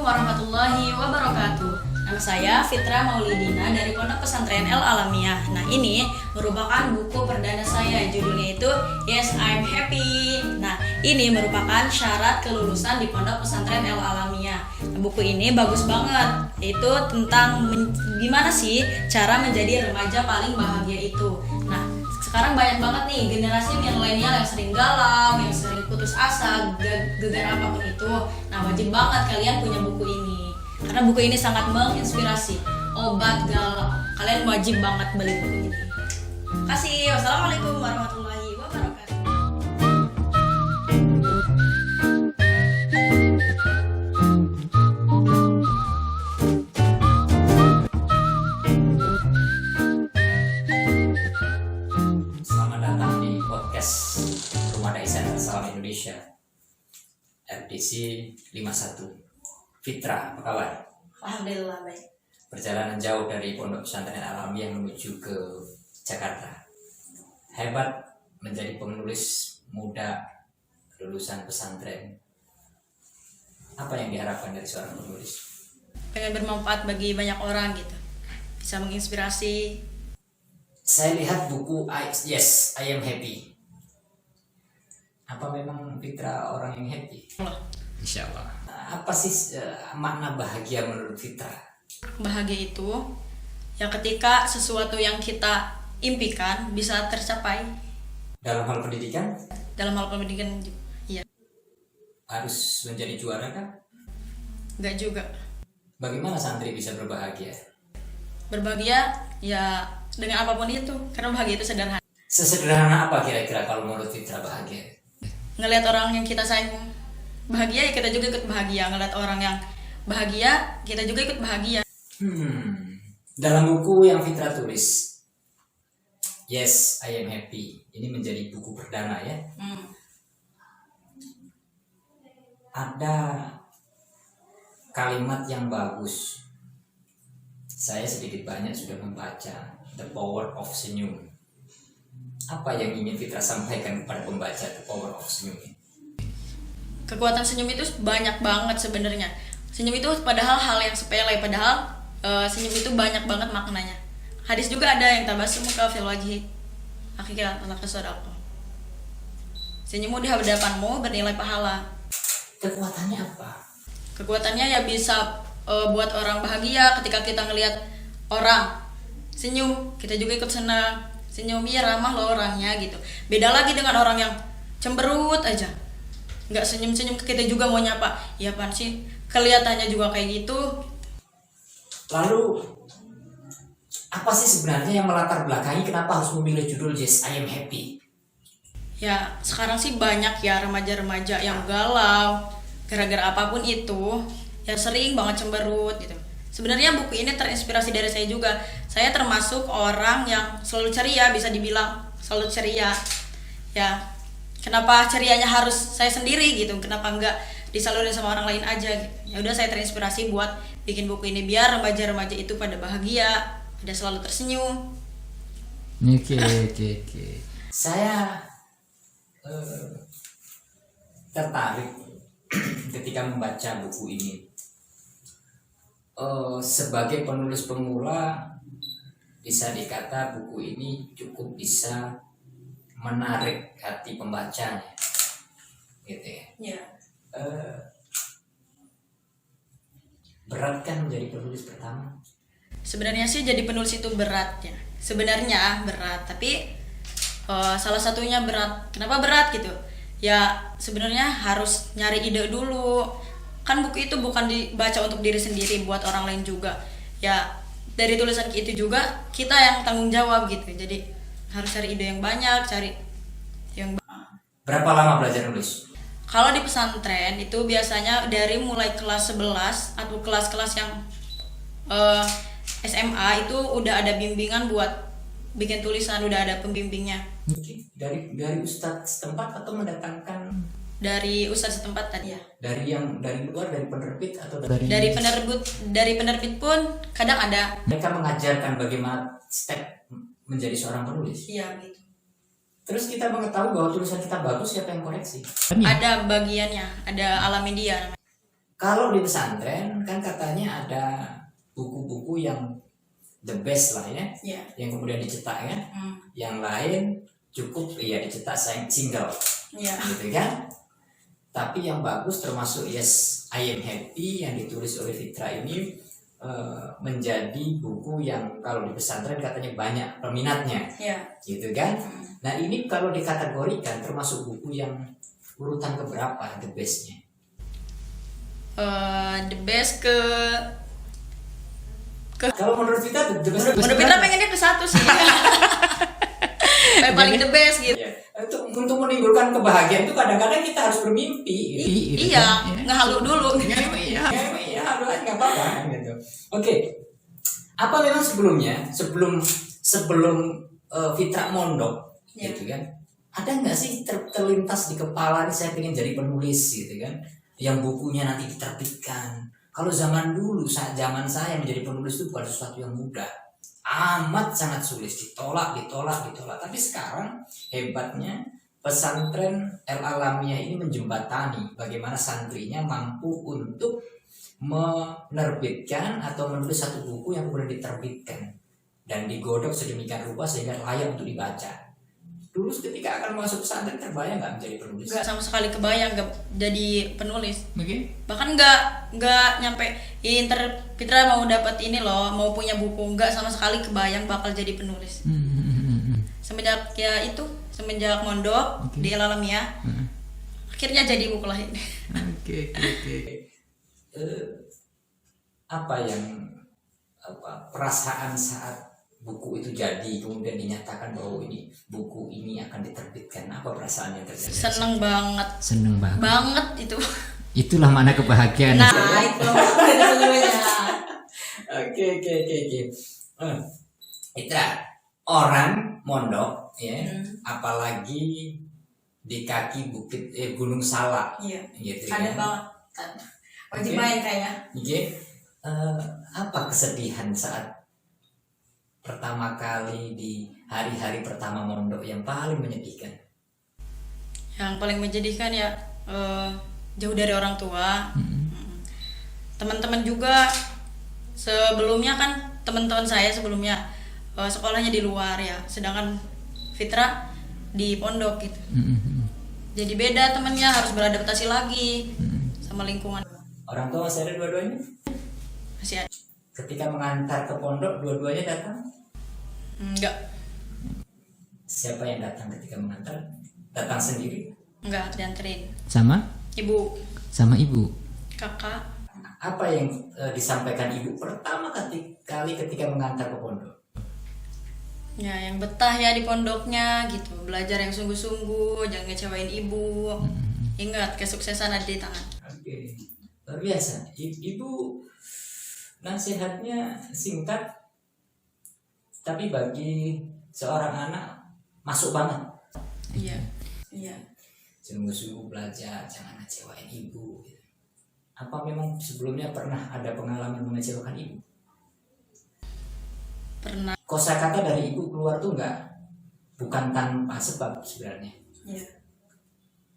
warahmatullahi wabarakatuh. Nama saya Fitra Maulidina dari Pondok Pesantren El Alamiah. Nah, ini merupakan buku perdana saya. Judulnya itu Yes, I'm Happy. Nah, ini merupakan syarat kelulusan di Pondok Pesantren El Alamiah. Nah, buku ini bagus banget. Itu tentang gimana sih cara menjadi remaja paling bahagia itu. Nah, sekarang banyak banget nih generasi milenial yang sering galau, yang sering putus asa, gegar apapun itu. Nah, wajib banget kalian punya buku ini. Karena buku ini sangat menginspirasi. Obat galau. Kalian wajib banget beli buku ini. Kasih. Wassalamualaikum warahmatullahi wabarakatuh. Selamat datang di podcast Rumah Dai Center Salam Indonesia RDC 51. Fitra, apa kabar? Alhamdulillah baik. Perjalanan jauh dari Pondok Pesantren Alamiah menuju ke Jakarta. Hebat menjadi penulis muda lulusan pesantren. Apa yang diharapkan dari seorang penulis? Pengen bermanfaat bagi banyak orang gitu. Bisa menginspirasi. Saya lihat buku Yes, I Am Happy. Apa memang Fitra orang yang happy? Insya Allah. Apa sih makna bahagia menurut Fitra? Bahagia itu ya ketika sesuatu yang kita impikan bisa tercapai. Dalam hal pendidikan? Dalam hal pendidikan, iya. Harus menjadi juara kan? Enggak juga. Bagaimana santri bisa berbahagia? Berbahagia ya dengan apapun itu, karena bahagia itu sederhana. Sesederhana apa kira-kira kalau menurut Fitra bahagia? Ngelihat orang yang kita sayang bahagia, ya kita juga ikut bahagia. Ngelihat orang yang bahagia, kita juga ikut bahagia. Dalam buku yang Fitra tulis, Yes, I Am Happy, ini menjadi buku perdana ya. Ada kalimat yang bagus. Saya sedikit banyak sudah membaca The Power of Senyum. Apa yang ingin Fitra sampaikan kepada pembaca The Power of Senyum ini? Kekuatan senyum itu banyak banget sebenarnya. Senyum itu padahal hal yang sepele, padahal senyum itu banyak banget maknanya. Hadis juga ada yang tabassumuka fil wajhi akhika alaka sadaqah. Senyummu di hadapanmu bernilai pahala. Kekuatannya apa? Kekuatannya ya bisa buat orang bahagia ketika kita ngelihat orang senyum, kita juga ikut senang. Senyum ya ramah loh orangnya gitu. Beda lagi dengan orang yang cemberut aja. Nggak senyum-senyum ke kita juga mau nyapa. Ya apaan sih? Kelihatannya juga kayak gitu. Lalu apa sih sebenarnya yang melatar belakangi kenapa harus memilih judul Yes, I Am Happy? Ya sekarang sih banyak ya remaja-remaja yang galau gara-gara apapun itu, yang sering banget cemberut gitu. Sebenarnya buku ini terinspirasi dari saya juga. Saya termasuk orang yang selalu ceria, bisa dibilang selalu ceria. Ya, kenapa cerianya harus saya sendiri gitu? Kenapa enggak disalurin sama orang lain aja gitu. Ya udah, saya terinspirasi buat bikin buku ini biar remaja-remaja itu pada bahagia, pada selalu tersenyum. Oke. Saya tertarik ketika membaca buku ini. Sebagai penulis pemula, bisa dikata buku ini cukup bisa menarik hati pembacanya, gitu ya. Ya. Berat kan menjadi penulis pertama? Sebenarnya sih jadi penulis itu berat ya. Sebenarnya berat, tapi salah satunya berat. Kenapa berat gitu? Ya sebenarnya harus nyari ide dulu. Kan buku itu bukan dibaca untuk diri sendiri, buat orang lain juga. Ya dari tulisan itu juga kita yang tanggung jawab gitu. Jadi harus cari ide yang banyak, cari yang Berapa lama belajar nulis? Kalau di pesantren itu biasanya dari mulai kelas 11 atau kelas-kelas yang SMA itu udah ada bimbingan buat bikin tulisan, udah ada pembimbingnya. Dari ustadz setempat atau mendatangkan Dari ustadz setempat tadi ya. dari luar, dari penerbit atau Dari penerbit pun kadang ada. mereka mengajarkan bagaimana step menjadi seorang penulis? Iya gitu. Terus kita mengetahui bahwa tulisan kita bagus, siapa yang koreksi? Ada bagiannya, ada alam media namanya. Kalau di pesantren kan katanya ada buku-buku yang the best lah ya, Ya. yang kemudian dicetak kan, Hmm. yang lain cukup ya dicetak single, Ya. gitu kan. Tapi yang bagus termasuk Yes I Am Happy yang ditulis oleh Fitra ini menjadi buku yang kalau di pesantren katanya banyak peminatnya, Ya. gitu kan. Hmm. Nah ini kalau dikategorikan termasuk buku yang urutan keberapa the bestnya? The best Kalau menurut kita the best. menurut Fitra pengennya ke 1 sih. Kayak paling the best gitu. Ya, untuk menimbulkan kebahagiaan itu kadang-kadang kita harus bermimpi. Gitu. Iya, ngehalu dulu. Iya, halu aja nggak apa-apa gitu. Oke, apa memang sebelum Fitra mondok, Ya. gitu kan? Ada nggak sih terlintas di kepala nih saya pengen jadi penulis gitu kan? Yang bukunya nanti diterbitkan. Kalau zaman dulu, saat zaman saya menjadi penulis itu bukan sesuatu yang mudah. Amat sangat sulit, ditolak. Tapi sekarang hebatnya pesantren El Alamiyah ini menjembatani bagaimana santrinya mampu untuk menerbitkan atau menulis satu buku yang kemudian diterbitkan dan digodok sedemikian rupa sehingga layak untuk dibaca. Dulu ketika akan masuk pesantren terbayang nggak menjadi penulis? Nggak sama sekali kebayang nggak jadi penulis. Mungkin? Bahkan nggak nyampe Fitra mau dapat ini loh, mau punya buku, nggak sama sekali kebayang bakal jadi penulis. Semenjak mondok di El Alamiyah, akhirnya jadi buku lah ini. Oke. Perasaan saat buku itu jadi kemudian dinyatakan bahwa buku ini akan diterbitkan, apa perasaan yang terjadi? Seneng banget Seneng itu. Itulah makna kebahagiaan. Nah itu sesungguhnya. Oke. Itra, orang mondok ya, apalagi di kaki bukit Gunung Salak, Iya. gitu Ada kan? banget. Wajib Oke. main kayaknya. Oke. Apa kesedihan saat pertama kali di hari-hari pertama mondok yang paling menyedihkan? Yang paling menjadikan ya jauh dari orang tua. Teman-teman juga sebelumnya kan teman-teman saya sebelumnya sekolahnya di luar ya, sedangkan Fitra di pondok gitu. Jadi beda temennya, harus beradaptasi lagi sama lingkungan. Orang tua masih ada dua-duanya? Masih ada. Ketika mengantar ke pondok dua-duanya datang? Enggak Siapa yang datang ketika mengantar? Datang sendiri? dianterin. Sama ibu. Kakak. Apa yang disampaikan ibu pertama kali ketika mengantar ke pondok? Ya yang betah ya di pondoknya gitu, belajar yang sungguh-sungguh, jangan ngecewain ibu. Ingat kesuksesan ada di tangan. Oke, luar biasa. Ibu nasihatnya singkat, tapi bagi seorang anak masuk banget. Iya. Sungguh-sungguh belajar, jangan ngecewain ibu. Apa memang sebelumnya pernah ada pengalaman mengecewakan ibu? Pernah. Kosakata dari ibu keluar tuh bukan tanpa sebab sebenarnya. Iya.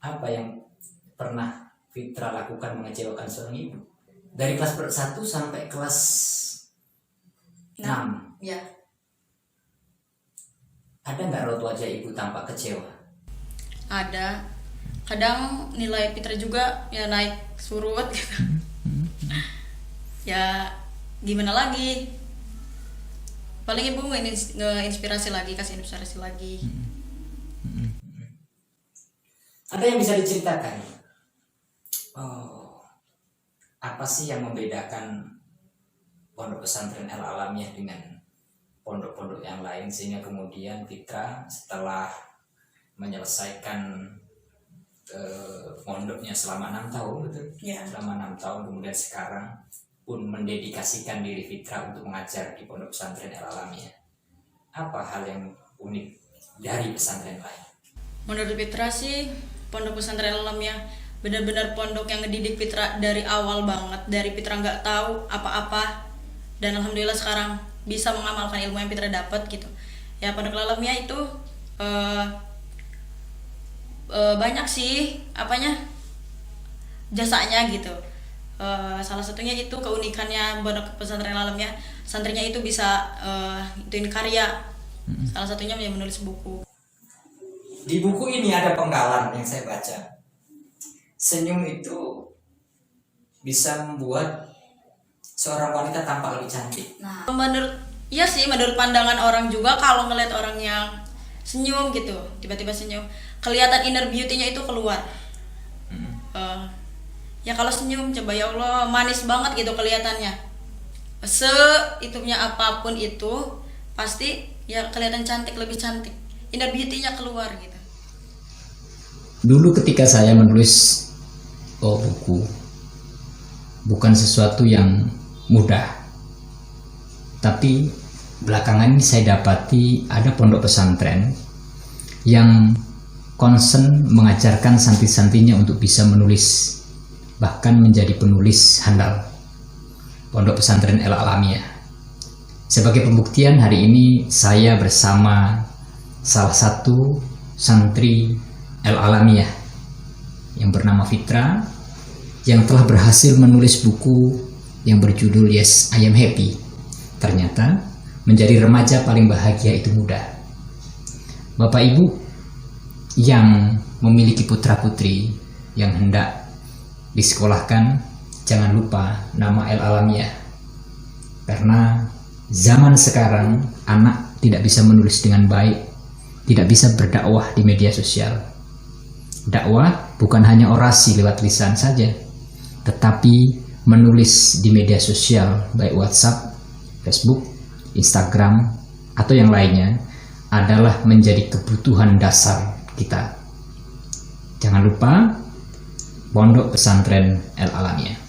Apa yang pernah Fitra lakukan mengecewakan seorang ibu? Dari kelas 1 sampai kelas 6. Ya. Ada nggak raut wajah ibu tampak kecewa? Ada. Kadang nilai Fitra juga ya naik surut gitu. Ya gimana lagi? Paling ibu nge-inspirasi lagi, kasih inspirasi lagi. Ada yang bisa diceritakan? Apa sih yang membedakan pondok pesantren El Alamiyah dengan pondok-pondok yang lain sehingga kemudian Fitra setelah menyelesaikan pondoknya selama 6 tahun, betul? Ya. Selama 6 tahun kemudian sekarang pun mendedikasikan diri Fitra untuk mengajar di pondok pesantren El Alamiyah. Apa hal yang unik dari pesantren lain? Menurut Fitra sih pondok pesantren El Alamiyah benar-benar pondok yang ngedidik Fitra dari awal banget, dari Fitra nggak tahu apa-apa dan alhamdulillah sekarang bisa mengamalkan ilmu yang Fitra dapat gitu. Ya pondok El Alamiyah itu banyak sih jasanya gitu. Salah satunya itu keunikannya Pondok Pesantren Al Alamiah, santrinya itu bisa ituin karya. Salah satunya yang menulis buku. Di buku ini ada penggalan yang saya baca. Senyum itu bisa membuat seorang wanita tampak lebih cantik. Nah, menurut pandangan orang juga, kalau ngeliat orang yang senyum gitu, tiba-tiba senyum, kelihatan inner beauty-nya itu keluar. Ya kalau senyum, coba ya Allah, manis banget gitu kelihatannya. Itunya apapun itu, pasti ya kelihatan cantik, lebih cantik. Inner beauty-nya keluar gitu. Dulu ketika saya menulis buku, bukan sesuatu yang mudah. Tapi belakangan ini saya dapati ada pondok pesantren yang concern mengajarkan santri-santrinya untuk bisa menulis, bahkan menjadi penulis handal. Pondok Pesantren Al Alamiah. Sebagai pembuktian, hari ini saya bersama salah satu santri Al Alamiah yang bernama Fitra, yang telah berhasil menulis buku yang berjudul Yes, I Am Happy. Ternyata menjadi remaja paling bahagia itu mudah. Bapak Ibu yang memiliki putra-putri yang hendak disekolahkan, jangan lupa nama Al Alamiah. Karena zaman sekarang anak tidak bisa menulis dengan baik, tidak bisa berdakwah di media sosial. Dakwah bukan hanya orasi lewat lisan saja, tetapi menulis di media sosial, baik WhatsApp, Facebook, Instagram, atau yang lainnya, adalah menjadi kebutuhan dasar kita. Jangan lupa Pondok Pesantren Al Alamiah.